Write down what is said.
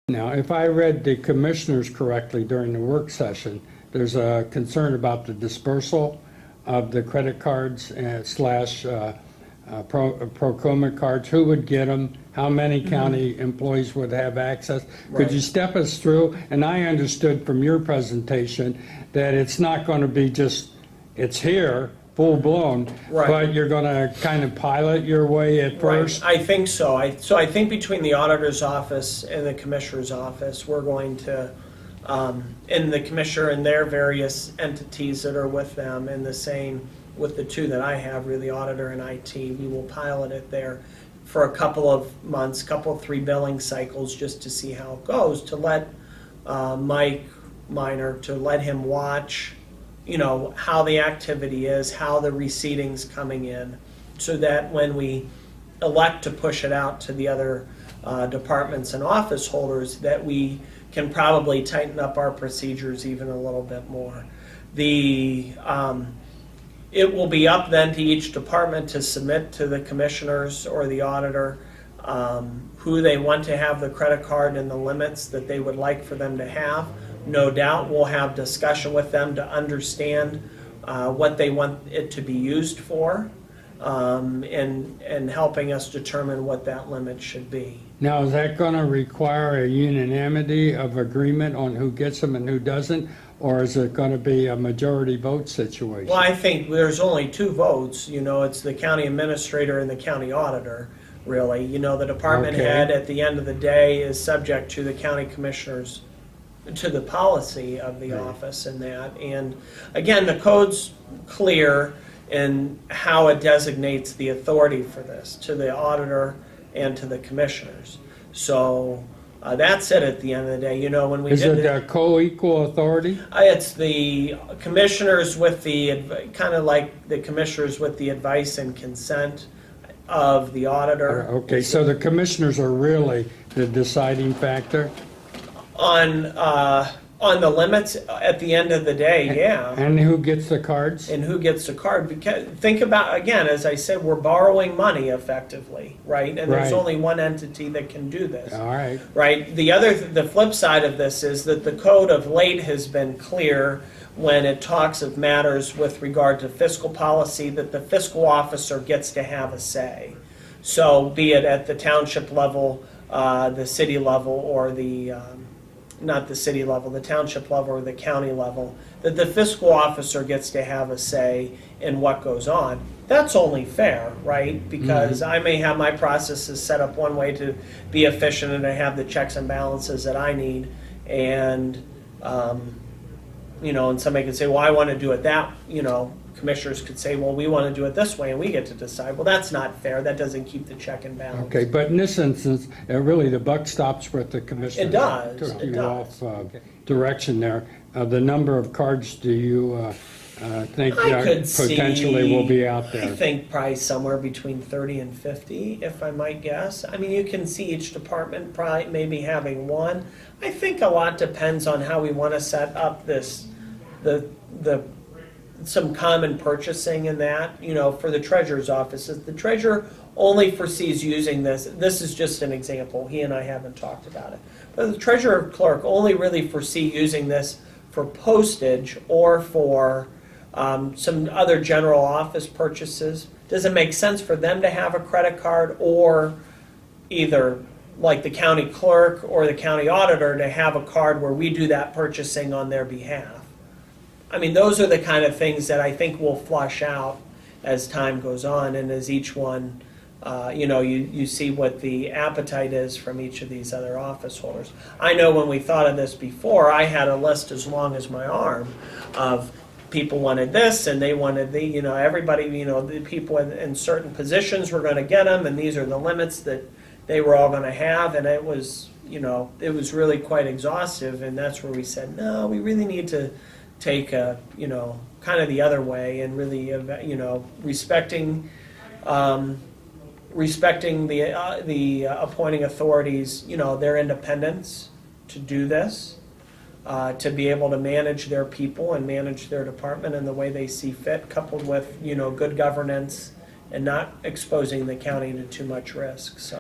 Now, if I read the commissioners correctly during the work session, there's a concern about the dispersal of the credit cards slash procurement cards. Who would get them? How many county employees would have access? Could you step us through? And I understood from your presentation that it's not going to be just, it's here, full blown, but you're going to kind of pilot your way at first? I think so. So I think between the auditor's office and the commissioner's office, we're going to, and the commissioner and their various entities that are with them, and the same with the two that I have, really, auditor and IT, we will pilot it there for a couple of months, three billing cycles, just to see how it goes, to let Mike Minor, to let him watch, you know, how the activity is, how the receipting's coming in, so that when we elect to push it out to the other departments and office holders, that we can probably tighten up our procedures even a little bit more. It will be up then to each department to submit to the commissioners or the auditor who they want to have the credit card and the limits that they would like for them to have. No doubt we'll have discussion with them to understand what they want it to be used for, and helping us determine what that limit should be. Now, is that going to require a unanimity of agreement on who gets them and who doesn't? Or is it going to be a majority vote situation? Well, I think there's only two votes. You know, it's the county administrator and the county auditor, really. You know, the department head at the end of the day is subject to the county commissioners, to the policy of the office and that. And again, the code's clear in how it designates the authority for this to the auditor and to the commissioners. So that's it at the end of the day. You know, when we is it a co-equal authority? It's the commissioners with the, kind of like the commissioners with the advice and consent of the auditor. Okay, so the commissioners are really the deciding factor? On the limits at the end of the day, yeah. And who gets the cards? And who gets the card? Because think about, again, as I said, we're borrowing money effectively, right? And there's only one entity that can do this. All right. Right? The flip side of this is that the code of late has been clear when it talks of matters with regard to fiscal policy, that the fiscal officer gets to have a say. So be it at the township level, the city level, or the not the city level, the township level or the county level, that the fiscal officer gets to have a say in what goes on. That's only fair, right? Because I may have my processes set up one way to be efficient, and I have the checks and balances that I need, and you know, and somebody could say, well, I want to do it that, you know, commissioners could say, well, we want to do it this way, and we get to decide. Well, that's not fair. That doesn't keep the check and balance. Okay, but in this instance, really the buck stops with the commissioner. It does. Took It you does. off direction there. The number of cards do you think potentially will be out there? I think probably somewhere between 30 and 50, if I might guess. I mean, you can see each department probably maybe having one. I think a lot depends on how we want to set up this, some common purchasing in that, you know, for the treasurer's office. The treasurer only foresees using this. This is just an example. He and I haven't talked about it. But the treasurer clerk only really foresee using this for postage or for some other general office purchases. Does it make sense for them to have a credit card, or either like the county clerk or the county auditor to have a card where we do that purchasing on their behalf? I mean, those are the kind of things that I think will flush out as time goes on, and as each one, you know, you see what the appetite is from each of these other office holders. I know when we thought of this before, I had a list as long as my arm of people wanted this, and they wanted the, you know, everybody, you know, the people in certain positions were going to get them, and these are the limits that they were all going to have, and it was, you know, it was really quite exhaustive, and that's where we said, no, we really need to take a, you know, kind of the other way, and really, you know, respecting the appointing authorities, you know, their independence to do this, to be able to manage their people and manage their department in the way they see fit, coupled with, you know, good governance and not exposing the county to too much risk. So.